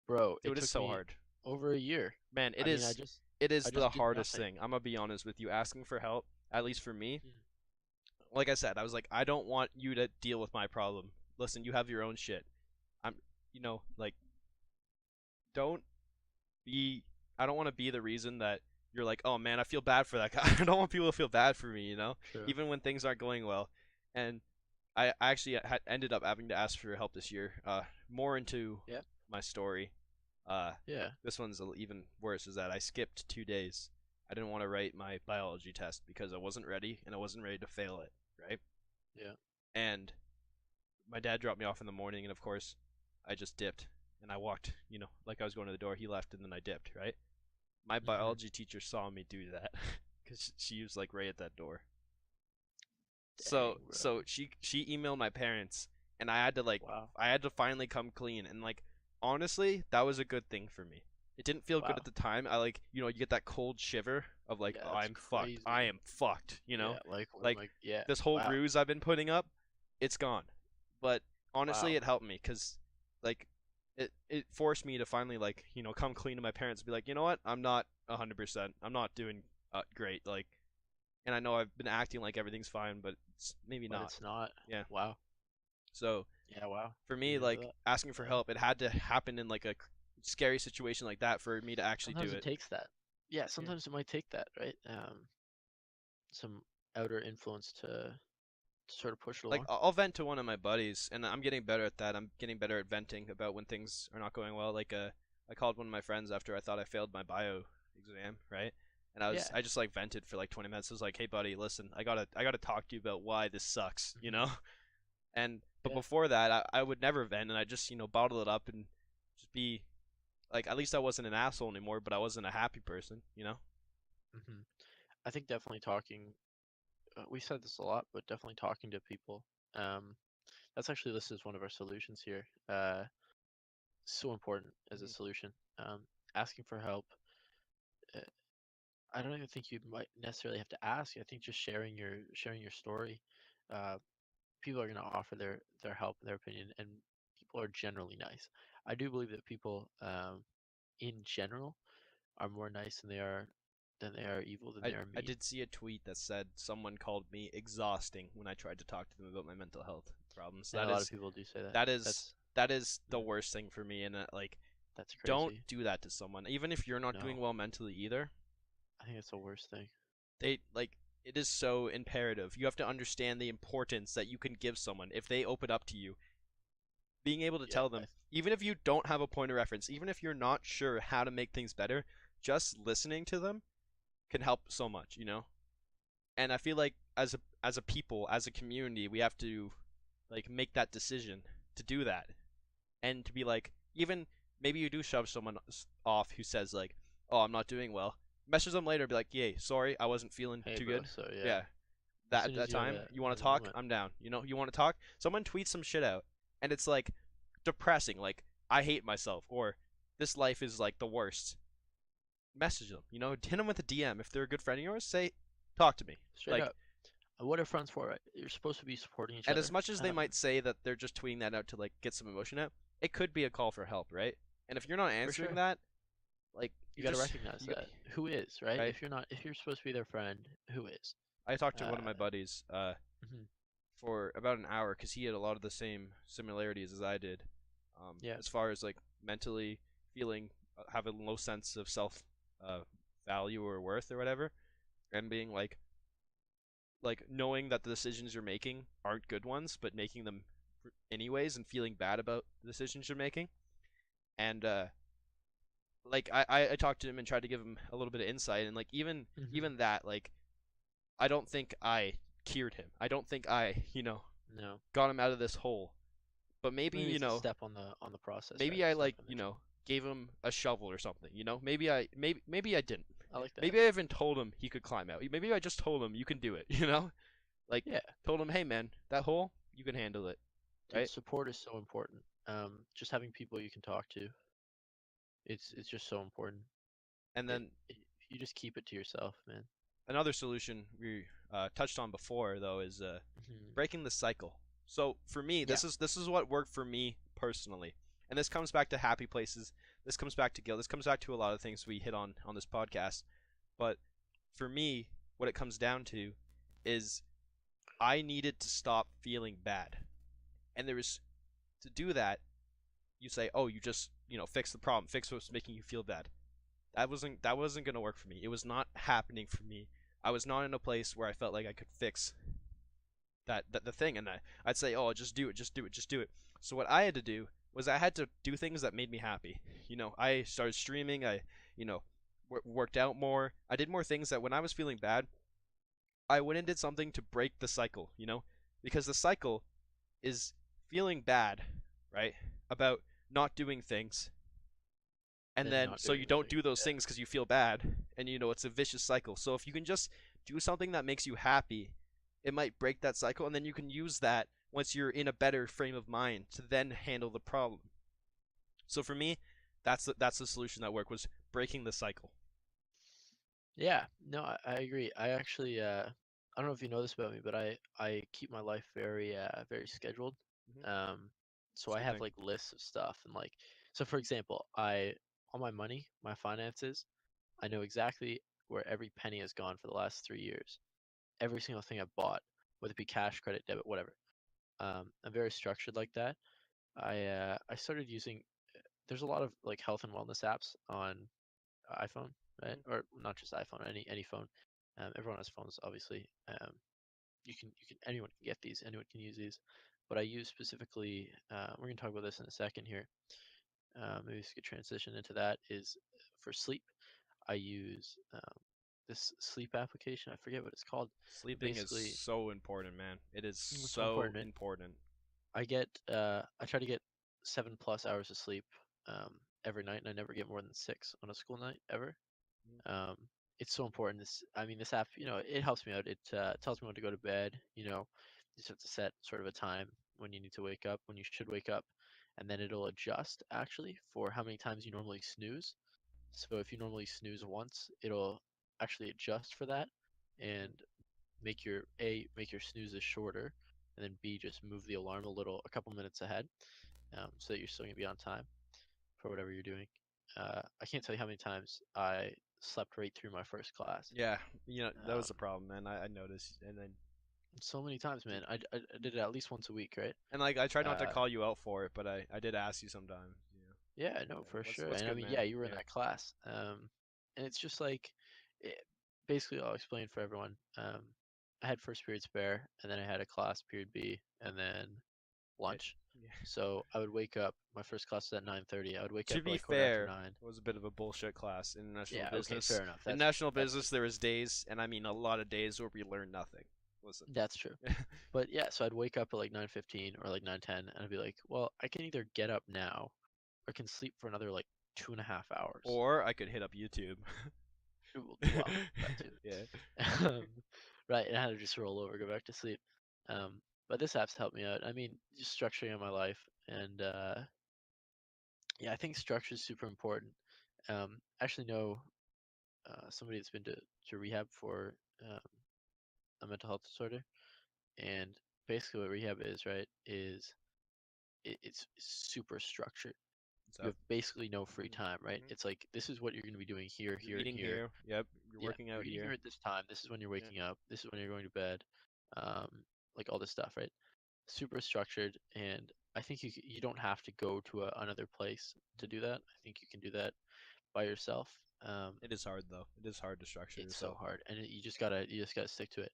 bro. It Dude, it's took so me hard. over a year. Man, I it mean, is. It I is the just did hardest nothing. thing. I'm gonna be honest with you. Asking for help, at least for me, Mm. like I said, I was like, I don't want you to deal with my problem. Listen, you have your own shit. I'm, like, don't be. I don't want to be the reason that you're like, oh man, I feel bad for that guy. I don't want people to feel bad for me, True. even when things aren't going well. And I actually ended up having to ask for help this year. More into Yeah. my story. Uh, Yeah. this one's even worse. Is that I skipped 2 days. I didn't want to write my biology test because I wasn't ready and I wasn't ready to fail it. Right. Yeah. And my dad dropped me off in the morning, and of course, I just dipped and I walked. Like I was going to the door. He left, and then I dipped. Right. My Mhm. biology teacher saw me do that because she was like right at that door. So Dang, bro. so she emailed my parents, and Wow. I had to finally come clean, and like honestly, that was a good thing for me. It didn't feel good Wow. at the time. I like you get that cold shiver of like, Yeah, oh, that's I'm fucked. I crazy. am fucked. Yeah, like what am Like I? Yeah. this whole Wow. ruse I've been putting up, it's gone. But honestly, Wow. it helped me because like it forced me to finally like come clean to my parents and be like, you know what, I'm not 100%. I'm not doing great. Like, and I know I've been acting like everything's fine, but it's maybe But not. it's not. Yeah. Wow. So Yeah. Wow. for Didn't me, even know like that. asking for Um, help, it had to happen in like a scary situation like that for me to actually sometimes do it it. takes that. Yeah. Yeah. Sometimes it might take that, right? Some outer influence to sort of push it Like along. I'll vent to one of my buddies, and I'm getting better at that. I'm getting better at venting about when things are not going well. Like I called one of my friends after I thought I failed my bio exam, right? And Yeah. I just like vented for like 20 minutes. I was like, "Hey buddy, listen, I gotta talk to you about why this sucks, you Hmm. know?" And but Yeah. before that, I would never vent, and I just bottle it up and just be like, at least I wasn't an asshole anymore, but I wasn't a happy person. Hmm. I think definitely talking. We said this a lot, but definitely talking to people. Um, that's actually listed as one of our solutions here. So important as a Mhm. solution. Asking for help. Uh, I don't even think you might necessarily have to ask. I think just sharing your story. Uh, people are going to offer their help and their opinion, and people are generally nice. I do believe that people, in general, are more nice than they are evil than I they are I mean. did see a tweet that said someone called me exhausting when I tried to talk to them about my mental health problems. And a lot of people do say that. That is That's that is the mm, worst thing for me, and like, that's don't crazy. do that to someone, even if you're not doing No, well mentally either. I think it's the worst thing. They like it is so imperative. You have to understand the importance that you can give someone if they open up to you. Being able to Yeah, tell them, I even if you don't have a point of reference, even if you're not sure how to make things better, just listening to them can help so much. And I feel like as a people, as a community, we have to like make that decision to do that, and to be like, even maybe you do shove someone off who says like, "Oh, I'm not doing well." Message them later, be like, "Yay, sorry, I wasn't feeling hey too bro. good." So yeah, Yeah, as that at soon as that you have time, a you want have to a talk? moment, I'm down. You want to talk? Someone tweets some shit out, and it's like depressing, like I hate myself, or this life is like the worst. Message them, hit them with a DM if they're a good friend of yours. Say, talk to me. straight Like, up. What are friends for? Right? You're supposed to be supporting each and as other. much as they might say that they're just tweeting that out to like get some emotion out, it could be a call for help, right? And if you're not For answering sure. that, like You you got to just recognize you got, that. Who is, right? right. If you're supposed to be their friend, who is? I talked to Uh, one of my buddies mhm. for about an hour because he had a lot of the same similarities as I did, Yeah. as far as like mentally feeling have a low sense of self uh, value or worth or whatever, and being like knowing that the decisions you're making aren't good ones, but making them anyways and feeling bad about the decisions you're making. And like I talked to him and tried to give him a little bit of insight, and like Hmm. even that, like, I don't think I cured him. I don't think I No. got him out of this hole. But maybe Maybe it's a step on the process, right? maybe I Step like in the journey. gave him a shovel or something. Maybe I didn't. I like that. Maybe I even told him he could climb out. Maybe I just told him you can do it. Like Yeah, told him, hey man, that hole you can handle it, dude. right? Support is so important. Just having people you can talk to. It's just so important. And It, then it you just keep it to yourself, man. another solution we touched on before though is Hmm. breaking the cycle. So for me, Yeah, this is what worked for me personally, and this comes back to happy places. This comes back to guilt. This comes back to a lot of things we hit on this podcast. But for me, what it comes down to is I needed to stop feeling bad, and there was to do that. You say, oh, you just fix the problem, fix what's making you feel bad. That wasn't gonna work for me. It was not happening for me. I was not in a place where I felt like I could fix that the thing, and I'd say, oh, just do it, just do it, just do it. So what I had to do was I had to do things that made me happy. I started streaming. I you know worked out more. I did more things that when I was feeling bad, I went and did something to break the cycle. Because the cycle is feeling bad, right? About not doing things, and then then not so doing you them so don't you do those yeah. things because you feel bad, and it's a vicious cycle. So if you can just do something that makes you happy, it might break that cycle, and then you can use that once you're in a better frame of mind to then handle the problem. So for me, that's the solution that worked, was breaking the cycle. Yeah, no, I agree. I actually I don't know if you know this about me, but I keep my life very very scheduled. Mm-hmm. Um so It's a I good have thing. like lists of stuff and like so for example, all my money, my finances, I know exactly where every penny has gone for the last 3 years. Every single thing I've bought, whether it be cash, credit, debit, whatever. I'm very structured like that. I started using there's a lot of like health and wellness apps on iPhone, right? Mm-hmm. Or not just iPhone, any phone. Everyone has phones, obviously. You can anyone can get these, anyone can use these. But I use specifically. We're gonna talk about this in a second here. Maybe we could transition into that. Is for sleep. I use this sleep application. I forget what it's called, but Sleeping is basically, so important, man. It is it's so so important. Right? important. I try to get 7+ hours of sleep every night, and I never get more than 6 on a school night ever. Mm-hmm. Um, it's so important. I mean, this app, it helps me out. It tells me when to go to bed. You just have to set sort of a time when you need to wake up, when you should wake up, and then it'll adjust actually for how many times you normally snooze. So if you normally snooze once, it'll actually adjust for that and make your snoozes shorter, and then B, just move the alarm a couple minutes ahead, so that you're still gonna be on time for whatever you're doing. I can't tell you how many times I slept right through my first class. Yeah, that was Um, the problem, man. I noticed, so many times, man. I did it at least once a week, right? and like I tried not to Uh, call you out for it, but I did ask you sometimes. yeah, no, Yeah, for what's sure. what's And I good, mean, man? yeah, you were in Yeah. that class. And it's just like, it, basically, I'll explain for everyone. I had first period spare, and then I had a class period B, and then Yeah. lunch. Yeah. So I would wake up. My first class was at 9:30. I would wake To up at be like quarter after fair, nine. it was a bit of a bullshit class in international Yeah, okay, business. fair enough. In That's national that's business, there was days, and I mean a lot of days where we learned nothing. Listen. That's true. But yeah, so I'd wake up at like 9:15 or like 9:10, and I'd be like, well, I can either get up now or I can sleep for another like 2.5 hours. Or I could hit up YouTube. Well, that too. Yeah. Um, right, and I had to just roll over, go back to sleep. But this app's helped me out. I mean, just structuring out my life, and yeah, I think structure is super important. I actually know somebody that's been to rehab for a mental health disorder, and basically what rehab is, right, is it's super structured. What's You up? have basically no free Hmm. time, right? Hmm. It's like this is what you're going to be doing here, You're here, and eating here. here. Yep. You're Yeah, working you're out eating here here. at this time. This is when you're Yeah. waking up. This is when you're going to bed. Um, like all this stuff, right? Super structured, and I think you don't have to go to another place to Mhm. do that. I think you can do that by yourself. It is hard though. It is hard to structure It's so yourself. hard, and you just gotta stick to it.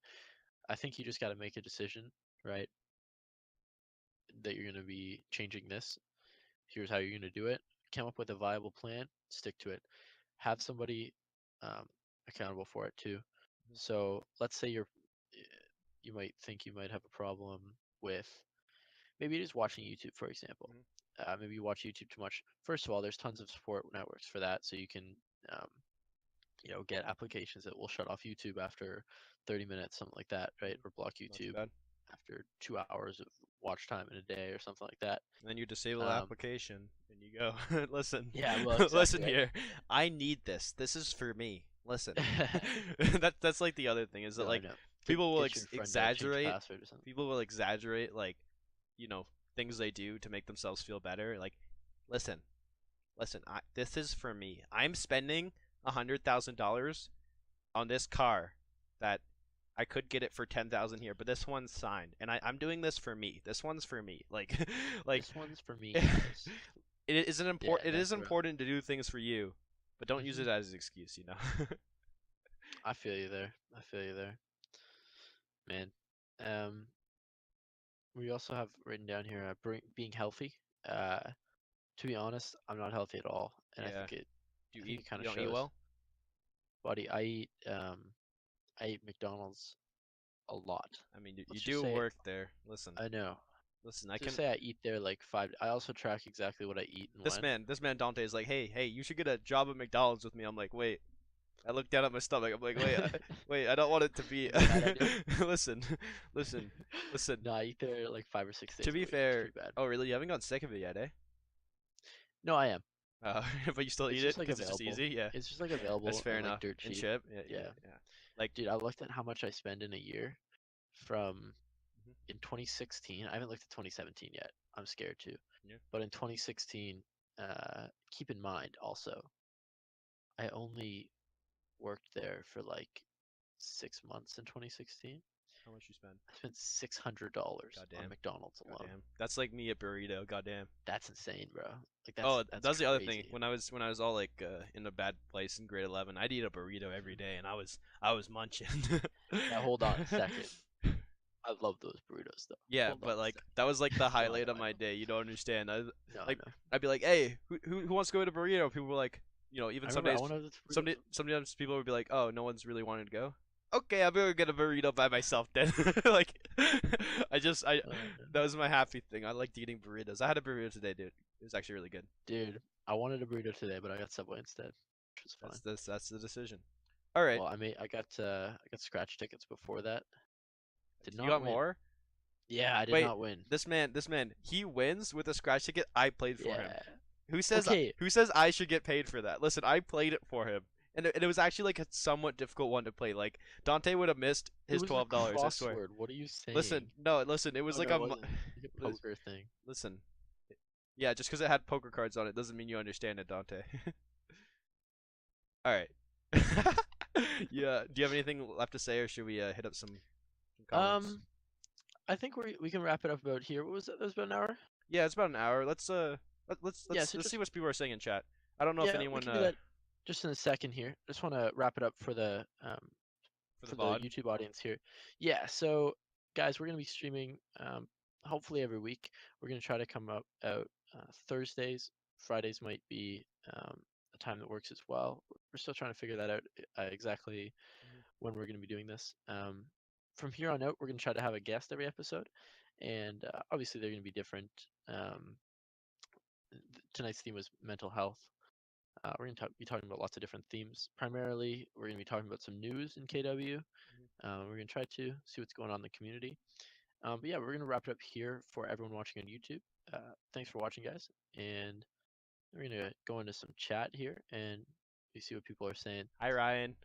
I think you just gotta make a decision, right? That you're gonna be changing this. Here's how you're gonna do it. Come up with a viable plan. Stick to it. Have somebody um, accountable for it too. Mhm. So let's say eh, you might think you might have a problem with maybe just watching YouTube, for example. Mhm. Maybe you watch YouTube too much. First of all, there's tons of support networks for that, so you can um, get applications that will shut off YouTube after 30 minutes, something like that, right? Mhm. Or block Not too YouTube bad. after 2 hours of watch time in a day or something like that. And then you disable the Um, application and you go, listen, yeah, well, listen exactly, right? here. I need this. This is for me. Listen. That's like the other thing is that No, I like know. people will Get your friend to change exaggerate. password or something. People will exaggerate like you know things they do to make themselves feel better. Like, listen, listen. This is for me. I'm spending $100,000 on this car that I could get it for 10,000 here, but this one's signed, and I'm doing this for me. This one's for me. Like, like This one's for me, it guys. is an Yeah, important. It is that's real. important to do things for you, but don't use Hmm. it as an excuse. You know. I feel you there. I feel you there, man. Um, we also have written down here being healthy. Uh, to be honest, I'm not healthy at all, and Yeah. Do I you think eat? it kind You of don't eat shows. well? Buddy, I eat McDonald's a lot. I mean, you Let's just do say work there. Listen, I know. listen. I Let's just can. say I eat there like 5. I also track exactly what I eat and when. This man Dante is like, hey, you should get a job at McDonald's with me. I'm like, wait. I look down at my stomach. I'm like, wait, wait. I don't want it to be. Is it a bad idea? listen, listen, listen. No, I eat there like 5 or 6 days To a be week. It's fair, pretty bad. oh really? You haven't gotten sick of it yet, eh? No, I am. But you still It's eat it just like because it's just available. easy. Yeah, It's just like that's available fair and like enough. dirt And cheap. chip, yeah, yeah, Yeah. yeah. Like, Dude, I looked at how much I spend in a year from mhm, in 2016. I haven't looked at 2017 yet. I'm scared too. yeah. But in 2016, keep in mind also, I only worked there for like 6 months in 2016. How much you spend? I spent $600 on Goddamn, McDonald's alone. goddamn. That's like me at burrito. Goddamn. That's insane, bro. Like Oh, that's that's the other thing. crazy. When I was all like in a bad place in grade 11, I'd eat a burrito every Mhm. day, and I was munching. Now hold on a second. I love those burritos though. Yeah, Hold on but a like second. that was like the No, I highlight know, of I my know. day. You don't understand. No, I Like know. I'd be like, hey, who wants to go to burrito? People were like, I even some remember I days, wanted this burrito. sometimes people would be like, oh, no one's really wanting to go. Okay, I'm gonna get a burrito by myself then. like, I No. that was my happy thing. I liked eating burritos. I had a burrito today, dude. It was actually really good. Dude, I wanted a burrito today, but I got Subway instead, which was fine. That's the decision. All right, Well, I got scratch tickets before that. Did you not got win. more? Yeah, I did Wait, not win. this man, he wins with a scratch ticket. I played for him. Yeah. Okay. Who says I should get paid for that? Listen, I played it for him. And it was actually like a somewhat difficult one to play. Like Dante would have missed It his was a $12, I swear. crossword. What are you saying? Listen, no, listen, it was Oh like no, it wasn't. Like a poker thing. listen. Yeah, just because it had poker cards on it doesn't mean you understand it, Dante. All right. Yeah, do you have anything left to say or should we hit up some comments? Um, I think we can wrap it up about here. What was that? That was about an hour. Yeah, it's about an hour. Yeah. So Let's see just what people are saying in chat. I don't know if yeah, we anyone can do that just in a second here. Just want to wrap it up for the for the VOD. YouTube audience here. Yeah, so guys, we're gonna be streaming hopefully every week. We're gonna try to come up out Thursdays. Fridays might be a time that works as well. We're still trying to figure that out exactly Mhm. when we're gonna be doing this. From here on out, we're gonna try to have a guest every episode, and obviously they're gonna be different. Um, Tonight's theme was mental health. We're going to be talking about lots of different themes. Primarily, we're going to be talking about some news in KW. Mhm. We're going to try to see what's going on in the community. But yeah, we're going to wrap it up here for everyone watching on YouTube. Thanks for watching, guys. And we're going to go into some chat here and we see what people are saying. Hi Ryan.